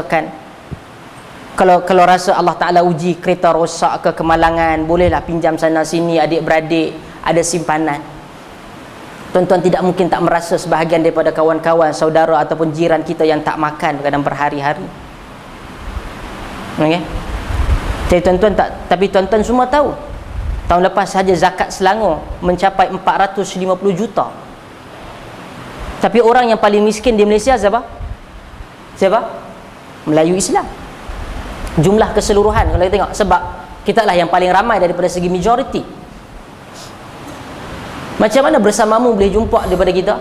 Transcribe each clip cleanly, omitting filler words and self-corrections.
kan, kalau rasa Allah Ta'ala uji kereta rosak ke kemalangan, bolehlah pinjam sana sini, adik-beradik ada simpanan. Tuan-tuan tidak mungkin tak merasa sebahagian daripada kawan-kawan, saudara ataupun jiran kita yang tak makan kadang berhari-hari. Okay? Tapi tuan-tuan semua tahu, tahun lepas saja zakat Selangor mencapai 450 juta. Tapi orang yang paling miskin di Malaysia siapa? Melayu Islam. Jumlah keseluruhan kalau kita tengok, sebab kita lah yang paling ramai daripada segi majoriti. Macam mana bersamamu boleh jumpa daripada kita?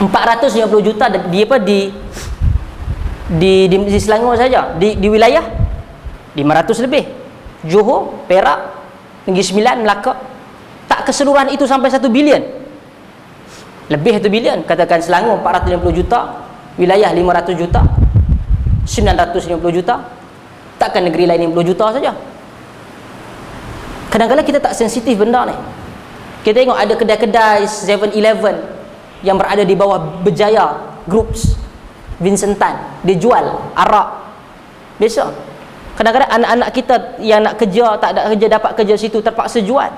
450 juta di apa di Selangor saja, di wilayah 500 lebih. Johor, Perak, Negeri Sembilan, Melaka. Tak keseluruhan itu sampai 1 bilion. Lebih 1 bilion. Katakan Selangor 450 juta, wilayah 500 juta, 950 juta. Takkan negeri lain 50 juta saja? Kadang-kadang kita tak sensitif benda ni. Kita tengok ada kedai-kedai 7-Eleven yang berada di bawah Berjaya Groups, Vincent Tan, dia jual arak. Biasa. Kadang-kadang anak-anak kita yang nak kerja, tak ada kerja, dapat kerja situ, terpaksa jual.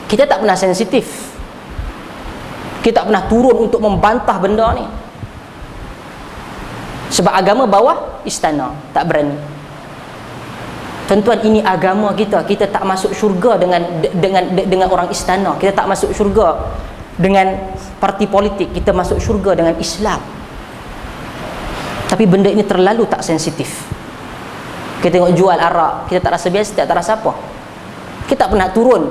Kita tak pernah sensitif. Kita tak pernah turun untuk membantah benda ni. Sebab agama bawah istana, tak berani. Tuan-tuan, ini agama kita. Kita tak masuk syurga dengan orang istana. Kita tak masuk syurga dengan parti politik. Kita masuk syurga dengan Islam. Tapi benda ini terlalu tak sensitif. Kita tengok jual arak, kita tak rasa biasa, tak rasa apa. Kita tak pernah turun.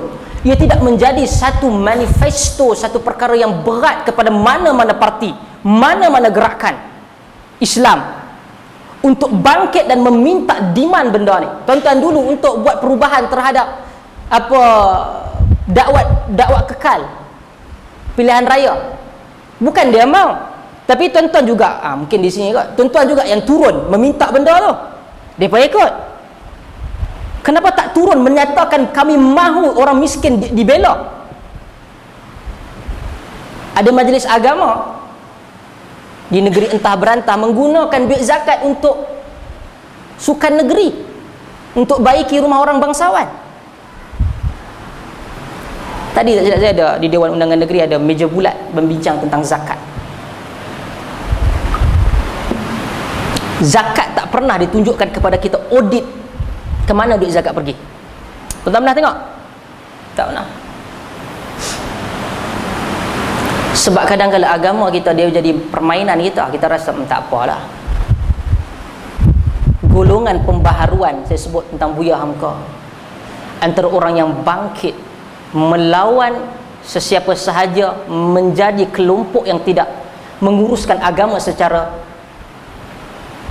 Ia tidak menjadi satu manifesto, satu perkara yang berat kepada mana-mana parti, mana-mana gerakan Islam untuk bangkit dan meminta demand benda ni. Tuan-tuan, dulu untuk buat perubahan terhadap apa dakwah kekal pilihan raya, bukan dia mau, tapi tuan-tuan juga mungkin di sini kot, tuan-tuan juga yang turun meminta benda tu, mereka ikut. Kenapa tak turun menyatakan kami mahu orang miskin dibela? Ada majlis agama di negeri entah berantah menggunakan duit zakat untuk sukan negeri, untuk baiki rumah orang bangsawan. Tadi saya ada di Dewan Undangan Negeri, ada meja bulat membincang tentang zakat. Zakat tak pernah ditunjukkan kepada kita audit ke mana duit zakat pergi. Tuan-tuan pernah tengok? Tak pernah. Sebab kadang-kadang agama kita dia jadi permainan kita rasa tak apalah. Golongan pembaharuan saya sebut tentang Buya Hamka, antara orang yang bangkit melawan sesiapa sahaja menjadi kelompok yang tidak menguruskan agama secara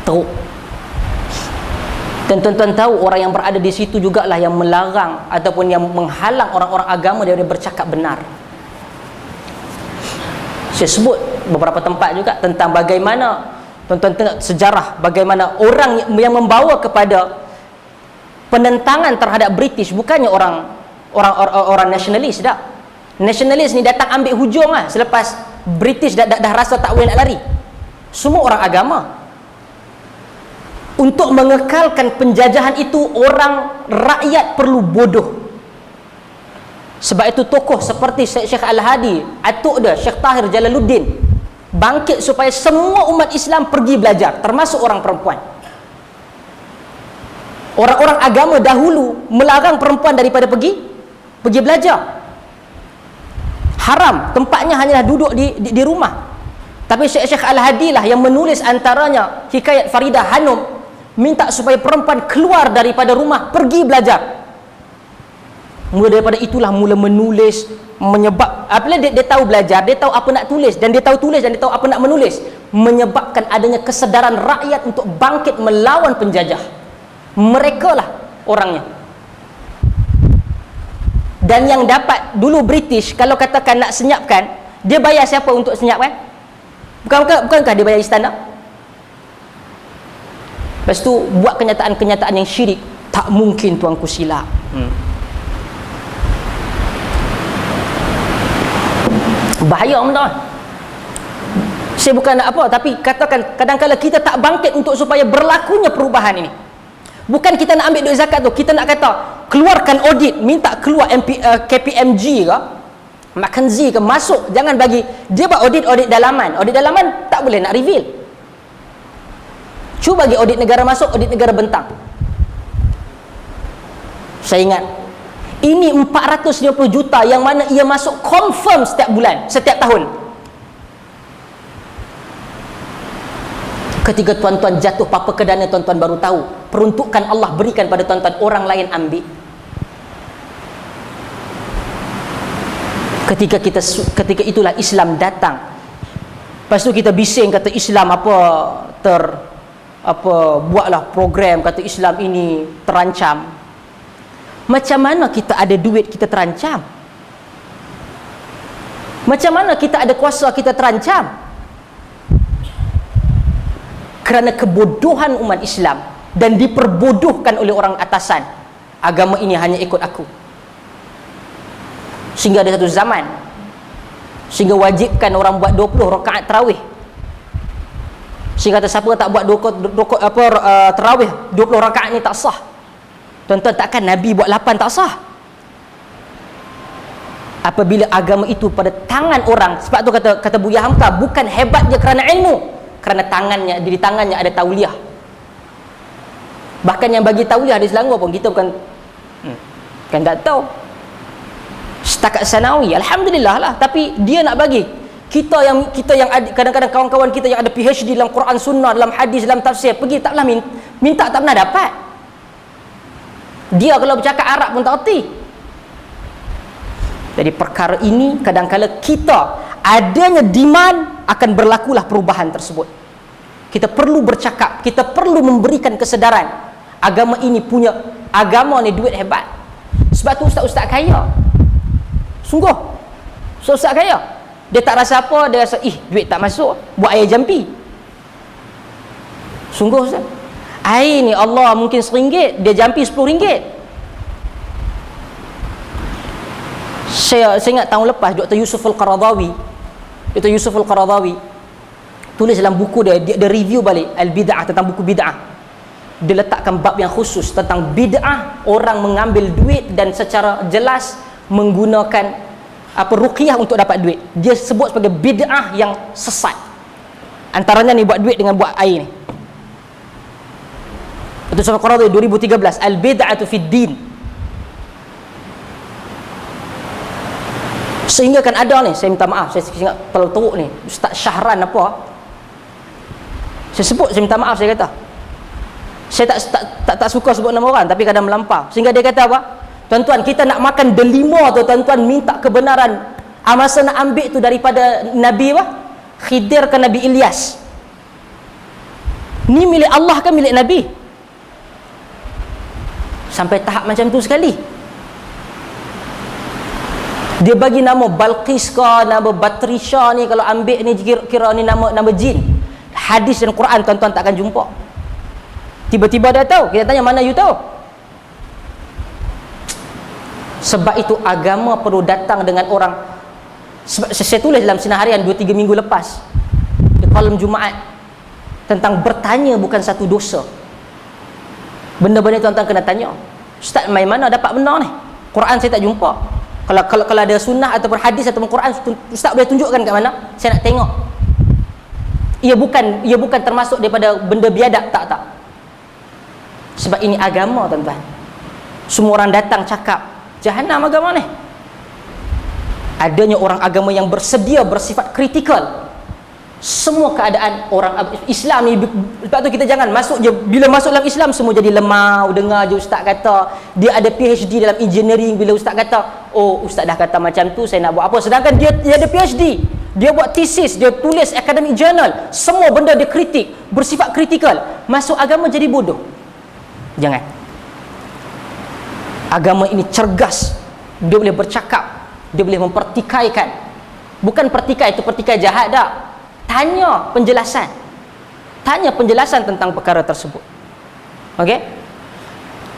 teruk. Dan tuan-tuan tahu, orang yang berada di situ jugalah yang melarang ataupun yang menghalang orang-orang agama daripada bercakap benar. Saya sebut beberapa tempat juga tentang bagaimana, tuan-tuan tengok sejarah, bagaimana orang yang membawa kepada penentangan terhadap British bukannya orang nasionalis dah. Nasionalis ni datang ambil hujung lah selepas British dah rasa tak boleh nak lari. Semua orang agama. Untuk mengekalkan penjajahan itu, orang rakyat perlu bodoh. Sebab itu tokoh seperti Syekh Al-Hadi, atuk dia Syekh Tahir Jalaluddin bangkit supaya semua umat Islam pergi belajar, termasuk orang perempuan. Orang-orang agama dahulu melarang perempuan daripada pergi belajar. Haram, tempatnya hanyalah duduk di rumah. Tapi Syekh Al-Hadi lah yang menulis antaranya Hikayat Faridah Hanum, minta supaya perempuan keluar daripada rumah, pergi belajar. Mula daripada itulah mula menulis, menyebab apabila dia tahu belajar, dia tahu apa nak tulis, dan dia tahu tulis dan dia tahu apa nak menulis, menyebabkan adanya kesedaran rakyat untuk bangkit melawan penjajah. Mereka lah orangnya. Dan yang dapat dulu British, kalau katakan nak senyapkan, dia bayar siapa untuk senyapkan? Bukankah dia bayar istana? Lepas tu buat kenyataan-kenyataan yang syirik. Tak mungkin tuanku silap. Bahaya tuan. Saya bukan nak apa, tapi katakan kadang-kadang kita tak bangkit untuk supaya berlakunya perubahan ini. Bukan kita nak ambil duit zakat tu, kita nak kata keluarkan audit, minta keluar KPMG ke, McKinsey ke, masuk, jangan bagi dia buat audit dalaman. Audit dalaman tak boleh nak reveal. Cuba bagi audit negara masuk, audit negara bentang. Saya ingat ini 450 juta yang mana ia masuk confirm setiap bulan, setiap tahun. Ketika tuan-tuan jatuh papa ke dana, tuan-tuan baru tahu peruntukan Allah berikan pada tuan-tuan, orang lain ambil. Ketika itulah Islam datang. Lepas tu kita bising kata Islam buatlah program kata Islam ini terancam. Macam mana kita ada duit kita terancam? Macam mana kita ada kuasa kita terancam? Kerana kebodohan umat Islam dan diperbodohkan oleh orang atasan. Agama ini hanya ikut aku. Sehingga ada satu zaman sehingga wajibkan orang buat 20 rakaat tarawih. Sehingga kata siapa tak buat tarawih 20 rakaat ni tak sah. Tuan-tuan, takkan Nabi buat 8 tak sah? Apabila agama itu pada tangan orang, sebab tu kata Buya Hamka, bukan hebat dia kerana ilmu, kerana di tangannya ada tauliah. Bahkan yang bagi tauliah di Selangor pun kita bukan kan tak tahu. Setakat sanawi, alhamdulillah lah, tapi dia nak bagi kita yang ada, kadang-kadang kawan-kawan kita yang ada PhD dalam Quran Sunnah, dalam hadis, dalam tafsir, pergi tak pernah minta tak pernah dapat. Dia kalau bercakap Arab pun tak erti. Jadi perkara ini kadang-kadang kita adanya demand akan berlakulah perubahan tersebut. Kita perlu bercakap, kita perlu memberikan kesedaran agama ini punya, agama ni duit hebat. Sebab tu ustaz-ustaz kaya, sungguh ustaz-ustaz kaya, dia tak rasa apa, dia rasa duit tak masuk, buat air jampi. Sungguh ustaz, air ni Allah mungkin RM1, dia jampi RM10. Saya ingat tahun lepas Dr. Yusuf Al-Qaradawi tulis dalam buku dia review balik Al-Bid'ah, tentang buku bid'ah. Dia letakkan bab yang khusus tentang bid'ah, orang mengambil duit dan secara jelas menggunakan ruqyah untuk dapat duit. Dia sebut sebagai bid'ah yang sesat. Antaranya ni buat duit dengan buat air ni. Itu Yusuf Al-Qaradawi 2013, Al-Bid'atu fid Din. Sehingga kan ada ni, saya minta maaf, saya ingat terlalu teruk ni, Ustaz Syahran saya sebut, saya minta maaf, saya kata saya tak suka sebut nama orang, tapi kadang melampau. Sehingga dia kata apa? Tuan-tuan, kita nak makan delima tu, tuan-tuan minta kebenaran masa nak ambil tu daripada Nabi Khidir ke Nabi Ilyas. Ni milik Allah kan milik Nabi? Sampai tahap macam tu sekali. Dia bagi nama Balqis ke, nama Batrisha ni, kalau ambil ni kira ni nama jin. Hadis dan Quran tuan-tuan tak akan jumpa. Tiba-tiba dia tahu, kita tanya mana you tahu? Sebab itu agama perlu datang dengan orang. Sebab saya tulis dalam Sinar Harian 2-3 minggu lepas di kolom Jumaat tentang bertanya bukan satu dosa. Benda-benda tuan-tuan kena tanya. Ustaz, mai mana dapat benda ni? Quran saya tak jumpa. Kalau ada sunnah ataupun hadis ataupun Quran, ustaz boleh tunjukkan kat mana? Saya nak tengok. Ia bukan termasuk daripada benda biadab, tak. Sebab ini agama, tuan-tuan. Semua orang datang cakap jahanam agama ni. Adanya orang agama yang bersedia bersifat kritikal semua keadaan orang Islam ni. Sebab tu kita jangan masuk je, bila masuk dalam Islam semua jadi lemah. Dengar je ustaz kata dia ada PhD dalam engineering, bila ustaz kata ustaz dah kata macam tu, saya nak buat apa? Sedangkan dia ada PhD, dia buat thesis, dia tulis academic journal, semua benda dia kritik, bersifat kritikal. Masuk agama jadi bodoh. Jangan. Agama ini cergas, dia boleh bercakap, dia boleh mempertikaikan. Bukan pertikai itu pertikai jahat dah. Tanya penjelasan tentang perkara tersebut. Okey?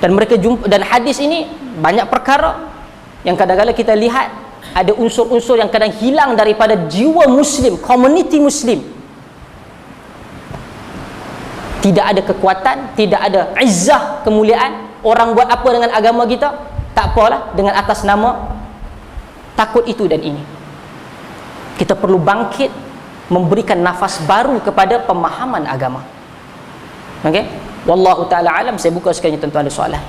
Dan mereka jumpa, dan hadis ini banyak perkara yang kadang-kadang kita lihat ada unsur-unsur yang kadang hilang daripada jiwa Muslim, community Muslim. tidak ada kekuatan, tidak ada izzah, kemuliaan. Orang buat apa dengan agama kita? Tak apalah, dengan atas nama takut itu dan ini. Kita perlu bangkit, memberikan nafas baru kepada pemahaman agama. Okey? Wallahu taala alam. Saya buka sekali, tuan-tuan ada soalan.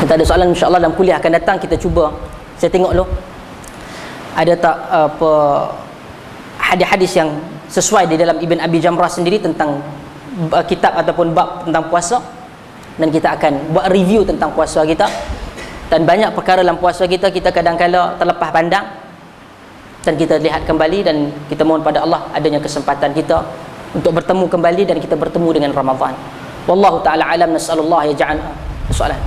Kita ada soalan, insya-Allah dalam kuliah akan datang kita cuba. Saya tengok dulu ada tak apa hadis-hadis yang sesuai di dalam Ibn Abi Jamrah sendiri tentang kitab ataupun bab tentang puasa, dan kita akan buat review tentang puasa kita. Dan banyak perkara dalam puasa kita kadang-kala terlepas pandang, dan kita lihat kembali, dan kita mohon pada Allah adanya kesempatan kita untuk bertemu kembali dan kita bertemu dengan Ramadan. Wallahu taala alam. Nasallallahu yaj'al soalan.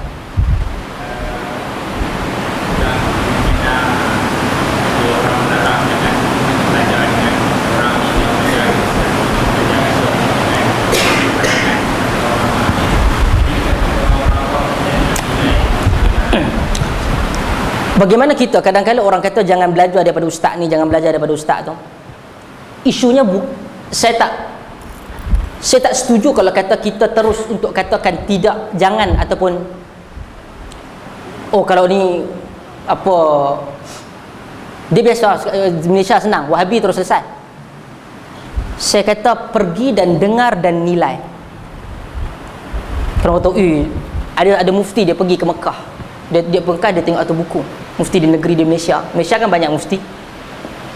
Bagaimana kita, kadang-kadang orang kata jangan belajar daripada ustaz ni, jangan belajar daripada ustaz tu. Isunya saya tak setuju kalau kata kita terus untuk katakan tidak, jangan, ataupun oh kalau ni apa dia biasa, Malaysia senang, Wahabi terus selesai. Saya kata pergi dan dengar dan nilai. Kalau tahu ada mufti dia pergi ke Mekah, dia Mekah, dia tengok satu buku mufti di negeri di Malaysia. Malaysia kan banyak mufti.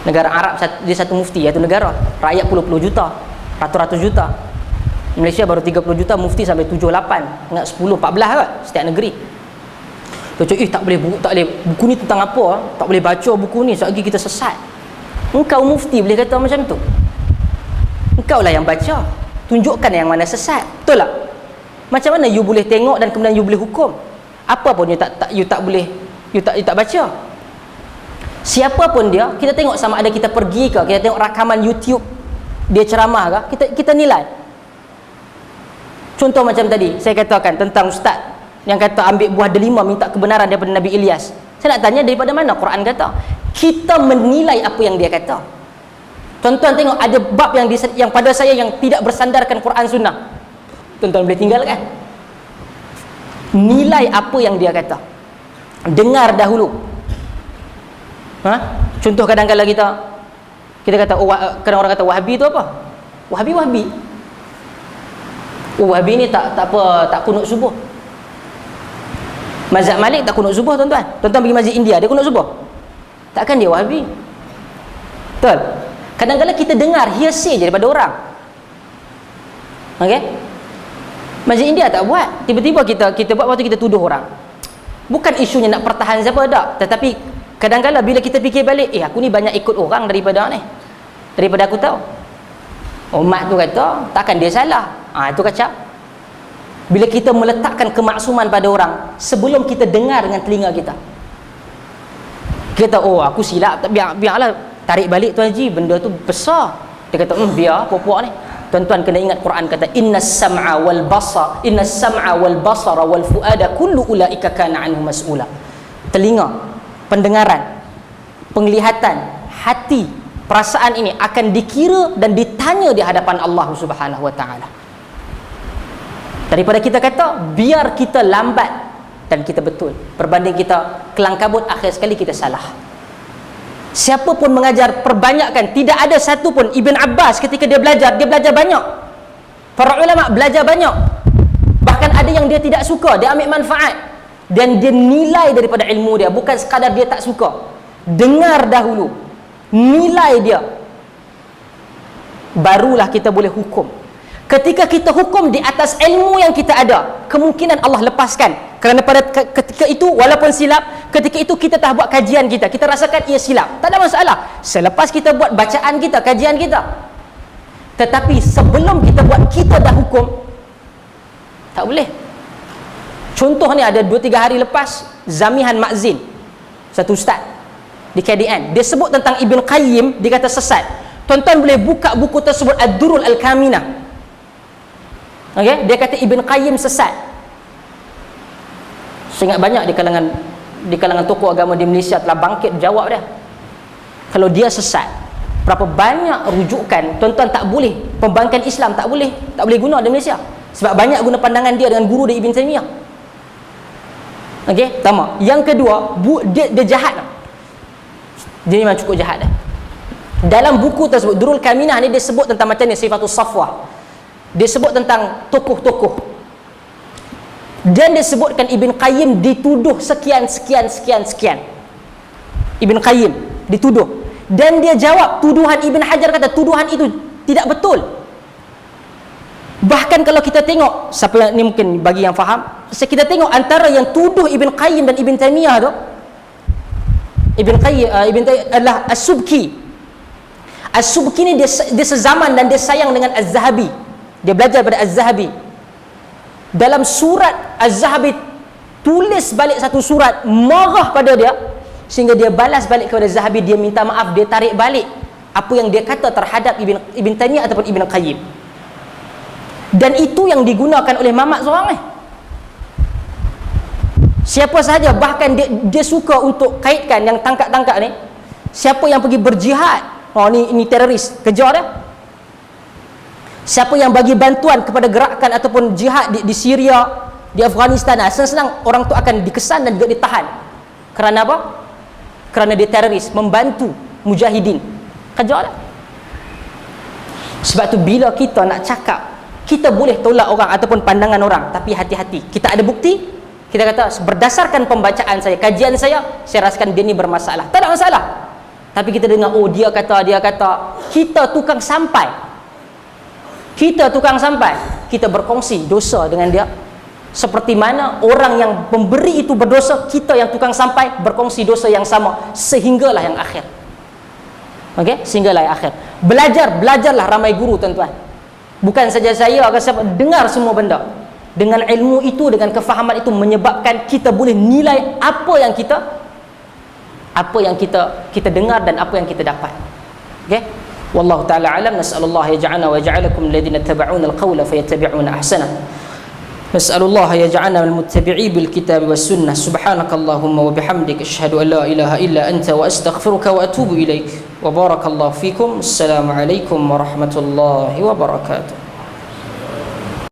Negara Arab dia satu mufti, iaitu negara rakyat puluh-puluh juta, ratus-ratus juta. Malaysia baru 30 juta, mufti sampai 7, 8, ingat 10, 14 kot setiap negeri. Dia tak boleh buku ni tentang apa? Tak boleh baca buku ni, sebab lagi kita sesat. Engkau mufti boleh kata macam tu? Engkau lah yang baca, tunjukkan yang mana sesat. Betul tak? Macam mana you boleh tengok dan kemudian you boleh hukum? Apa pun you tak boleh, you tak baca. Siapa pun dia, kita tengok sama ada kita pergi ke, kita tengok rakaman YouTube dia ceramah ke, kita nilai. Contoh macam tadi saya katakan tentang ustaz yang kata ambil buah delima minta kebenaran daripada Nabi Ilyas. Saya nak tanya daripada mana Quran kata? Kita menilai apa yang dia kata. Tuan-tuan tengok ada bab yang pada saya yang tidak bersandarkan Quran Sunnah. Tuan-tuan boleh tinggalkan. Nilai apa yang dia kata. Dengar dahulu. Contoh kadang-kadang kita kata kadang orang kata Wahabi tu apa? Wahabi Wahabi ni tak kunut subuh. Mazhab Malik tak kunut subuh, tuan-tuan. Tuan-tuan pergi masjid India, dia kunut subuh. Takkan dia Wahabi? Betul? Kadang-kadang kita dengar hearsay je daripada orang. Okey? Masjid India tak buat. Tiba-tiba kita buat, waktu kita tuduh orang. Bukan isunya nak pertahan siapa tak, tetapi kadang-kadang bila kita fikir balik, aku ni banyak ikut orang daripada aku tahu. Mak tu kata takkan dia salah. Itu kacau. Bila kita meletakkan kemaksuman pada orang sebelum kita dengar dengan telinga kita. Kita aku silap, biarlah, tarik balik Tuan Haji, benda tu besar. Dia kata biar popok ni. Tuan-tuan kena ingat Quran kata innas sam'a wal basara wal fuada kullu ulaika kana anhu mas'ula. Telinga, pendengaran, penglihatan, hati, perasaan ini akan dikira dan ditanya di hadapan Allah Subhanahu wa taala. Daripada kita kata biar kita lambat dan kita betul, berbanding kita kelang kabut akhir sekali kita salah. Siapa pun mengajar perbanyakkan, tidak ada satu pun. Ibn Abbas ketika dia belajar banyak. Para ulama belajar banyak. Bahkan ada yang dia tidak suka, dia ambil manfaat dan dia nilai daripada ilmu dia, bukan sekadar dia tak suka. Dengar dahulu, nilai dia, barulah kita boleh hukum. Ketika kita hukum di atas ilmu yang kita ada, kemungkinan Allah lepaskan. Kerana pada ketika itu, walaupun silap, ketika itu kita tak buat kajian kita rasakan ia silap, tak ada masalah. Selepas kita buat bacaan kita, kajian kita. Tetapi sebelum kita buat, kita dah hukum, tak boleh. Contoh ni ada 2-3 hari lepas, Zamihan Ma'zin, satu ustaz di KDN, dia sebut tentang Ibn Qayyim, dia kata sesat. Tuan-tuan boleh buka buku tersebut, Ad-Durul Al-Kaminah. Okay? Dia kata Ibn Qayyim sesat. Saya ingat banyak di kalangan tokoh agama di Malaysia telah bangkit jawab dia. Kalau dia sesat, berapa banyak rujukan tuan-tuan tak boleh, pembangkang Islam tak boleh guna di Malaysia. Sebab banyak guna pandangan dia dengan guru dia Ibn Taymiyah. Okey, pertama. Yang kedua, dia jahat. Dia memang cukup jahat dah. Dalam buku tersebut, Durul Kaminah ni dia sebut tentang macam ni, Sifatus Safwah. Dia sebut tentang tokoh-tokoh. Dan dia sebutkan Ibn Qayyim dituduh sekian. Ibn Qayyim dituduh. Dan dia jawab, tuduhan Ibn Hajar kata tuduhan itu tidak betul. Bahkan kalau kita tengok, siapa yang ni mungkin bagi yang faham, kita tengok antara yang tuduh Ibn Qayyim dan Ibn Taymiyah tu, Ibn Qayyim adalah As-Subki. As-Subki ni dia sezaman dan dia sayang dengan Az-Zahabi. Dia belajar pada Az-Zahabi. Dalam surat Az-Zahabi tulis balik satu surat marah pada dia, sehingga dia balas balik kepada Zahabi, dia minta maaf, dia tarik balik apa yang dia kata terhadap Ibn Taymiyah ataupun Ibn Qayyim. Dan itu yang digunakan oleh mamat seorang ni. Siapa sahaja, bahkan dia suka untuk kaitkan yang tangkap-tangkap ni, siapa yang pergi berjihad, ni teroris, kejar dia. Siapa yang bagi bantuan kepada gerakan ataupun jihad di Syria, di Afghanistan, senang-senang orang tu akan dikesan dan juga ditahan. Kerana apa? Kerana dia teroris, membantu mujahidin. Kejar dia. Sebab tu bila kita nak cakap, kita boleh tolak orang ataupun pandangan orang, tapi hati-hati. Kita ada bukti, kita kata berdasarkan pembacaan saya, kajian saya rasakan dia ni bermasalah. Tak ada masalah. Tapi kita dengar, oh dia kata, kita tukang sampai. Kita berkongsi dosa dengan dia. Seperti mana orang yang memberi itu berdosa, kita yang tukang sampai berkongsi dosa yang sama, sehinggalah yang akhir. Okey, sehinggalah yang akhir. Belajarlah ramai guru tuan-tuan. Bukan saja saya akan siapa, dengar semua benda. Dengan ilmu itu, dengan kefahaman itu menyebabkan kita boleh nilai apa yang kita dengar dan apa yang kita dapat. Okey? Wallahu taala alam. Nas'alullah yaj'alna wa yaj'alakum alladhina tabi'una al-qawla fayattabi'una ahsana. Nas'alullah yaj'alna minal muttabi'i bil kitab was sunnah. Subhanakallahumma wa bihamdika asyhadu an la ilaha illa anta wa astaghfiruka wa atubu ilaik. Wa barakallahu fikum. Assalamu alaikum warahmatullahi wabarakatuh.